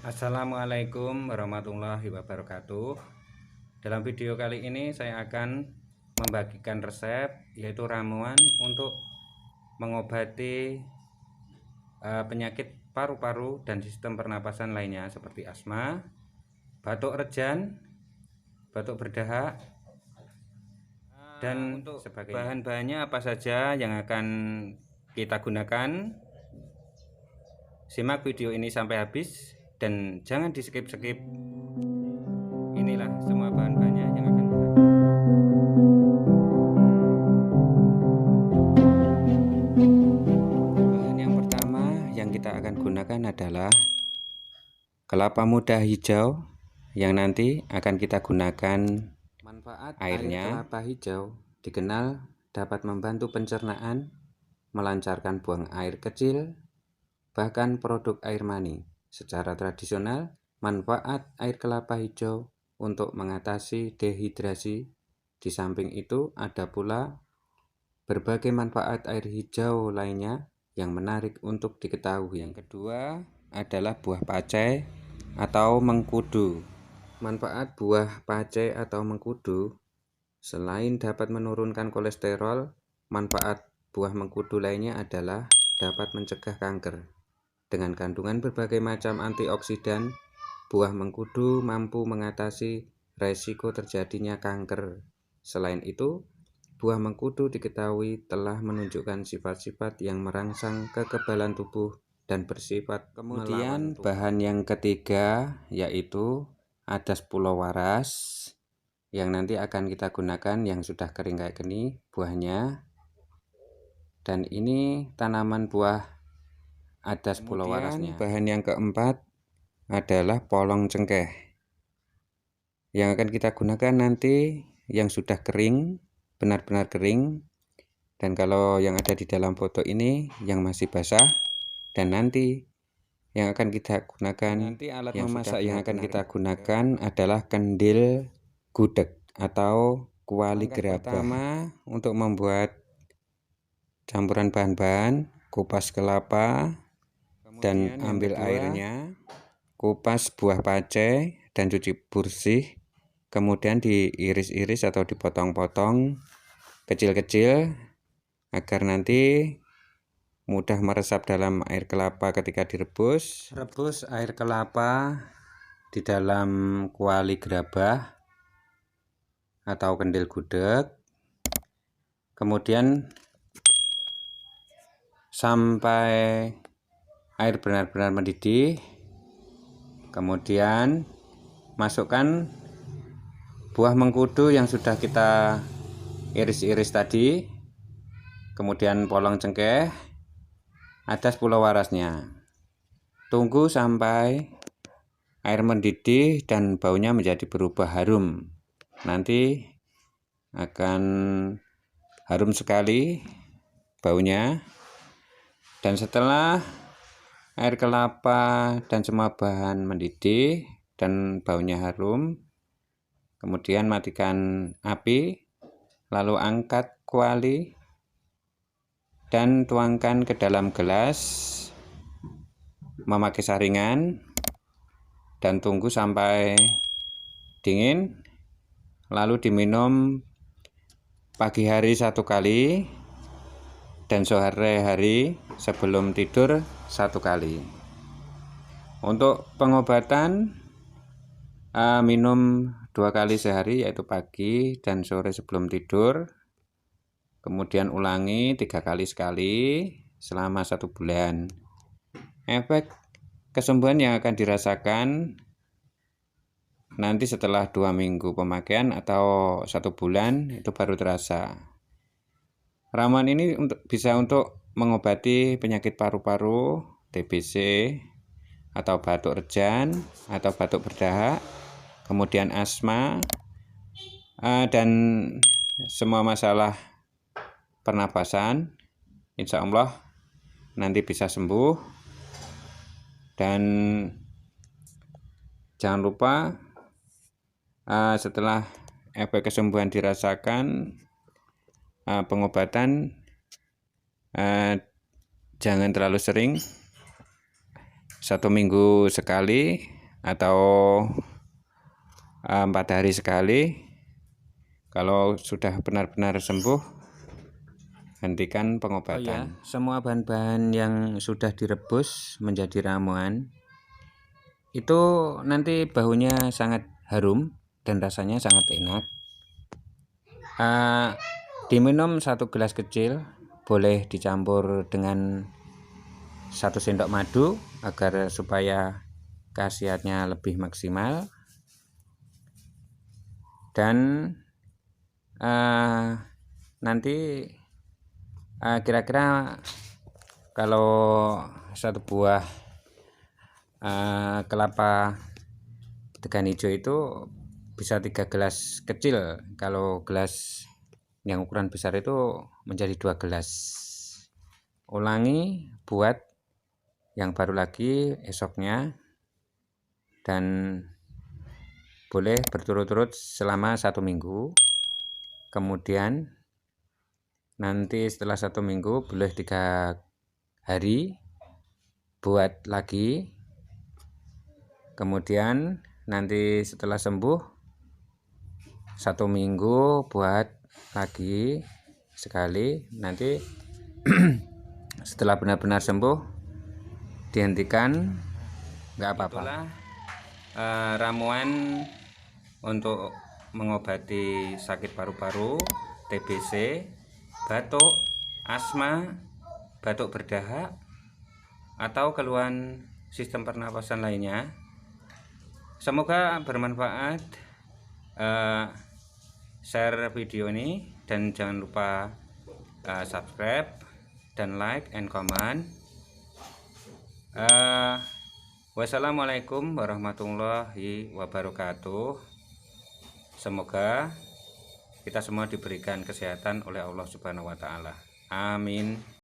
Assalamualaikum warahmatullahi wabarakatuh. Dalam video kali ini saya akan membagikan resep, yaitu ramuan untuk mengobati penyakit paru-paru dan sistem pernapasan lainnya seperti asma, batuk rejan, batuk berdahak, dan sebagainya. Bahan-bahannya apa saja yang akan kita gunakan? Simak video ini sampai habis dan jangan di skip-skip. Inilah semua bahan-bahannya yang akan kita gunakan. Bahan yang pertama yang kita akan gunakan adalah kelapa muda hijau, yang nanti akan kita gunakan. Manfaat airnya: kelapa hijau dikenal dapat membantu pencernaan, melancarkan buang air kecil, bahkan produk air mani. Secara tradisional, manfaat air kelapa hijau untuk mengatasi dehidrasi. Di samping itu, ada pula berbagai manfaat air hijau lainnya yang menarik untuk diketahui. Yang kedua adalah buah pacai atau mengkudu. Manfaat buah pacai atau mengkudu selain dapat menurunkan kolesterol, manfaat buah mengkudu lainnya adalah dapat mencegah kanker. Dengan kandungan berbagai macam antioksidan, buah mengkudu mampu mengatasi resiko terjadinya kanker. Selain itu, buah mengkudu diketahui telah menunjukkan sifat-sifat yang merangsang kekebalan tubuh dan bersifat kemudian bahan yang ketiga yaitu adas pulau waras, yang nanti akan kita gunakan yang sudah kering kayak gini buahnya. Dan ini tanaman buah adas pulau warasnya. Bahan yang keempat adalah polong cengkeh, yang akan kita gunakan nanti yang sudah kering, benar-benar kering. Dan kalau yang ada di dalam foto ini yang masih basah. Dan nanti yang akan kita gunakan, nanti alat yang memasak yang akan kita gunakan adalah kendil gudeg atau kuali gerabah. Pertama, untuk membuat campuran bahan-bahan, kupas kelapa dan ambil airnya, kupas buah pacai dan cuci bersih, kemudian diiris-iris atau dipotong-potong kecil-kecil agar nanti mudah meresap dalam air kelapa ketika direbus. Rebus air kelapa di dalam kuali gerabah atau kendil gudeg, kemudian sampai air benar-benar mendidih. Kemudian masukkan buah mengkudu yang sudah kita iris-iris tadi, kemudian polong cengkeh, adas pulau warasnya. Tunggu sampai air mendidih dan baunya menjadi berubah harum. Nanti akan harum sekali baunya. Dan setelah air kelapa dan semua bahan mendidih dan baunya harum, kemudian matikan api, lalu angkat kuali dan tuangkan ke dalam gelas memakai saringan dan tunggu sampai dingin, lalu diminum pagi hari 1 kali dan sore hari sebelum tidur 1 kali. Untuk pengobatan, minum 2 kali sehari, yaitu pagi dan sore sebelum tidur. Kemudian ulangi 3 kali sekali selama 1 bulan. Efek kesembuhan yang akan dirasakan nanti setelah 2 minggu pemakaian atau 1 bulan itu baru terasa. Ramuan ini bisa untuk mengobati penyakit paru-paru, TBC, atau batuk rejan, atau batuk berdahak, kemudian asma, dan semua masalah pernapasan. Insya Allah nanti bisa sembuh. Dan jangan lupa setelah efek kesembuhan dirasakan, pengobatan jangan terlalu sering, 1 minggu sekali atau 4 hari sekali. Kalau sudah benar-benar sembuh, hentikan pengobatan. Oh ya, semua bahan-bahan yang sudah direbus menjadi ramuan itu nanti baunya sangat harum dan rasanya sangat enak. Diminum 1 gelas kecil, boleh dicampur dengan 1 sendok madu agar supaya khasiatnya lebih maksimal. Dan nanti kira-kira kalau 1 buah kelapa degan hijau itu bisa 3 gelas kecil. Kalau gelas yang ukuran besar itu menjadi 2 gelas. Ulangi buat yang baru lagi esoknya, dan boleh berturut-turut selama 1 minggu. Kemudian nanti setelah 1 minggu boleh 3 hari buat lagi. Kemudian nanti setelah sembuh 1 minggu buat lagi sekali. Nanti setelah benar-benar sembuh dihentikan, nggak apa-apa. Ramuan untuk mengobati sakit paru-paru, TBC, batuk, asma, batuk berdahak, atau keluhan sistem pernapasan lainnya. Semoga bermanfaat. Share video ini dan jangan lupa subscribe dan like and comment. Wassalamualaikum warahmatullahi wabarakatuh. Semoga kita semua diberikan kesehatan oleh Allah Subhanahu wa Ta'ala. Amin.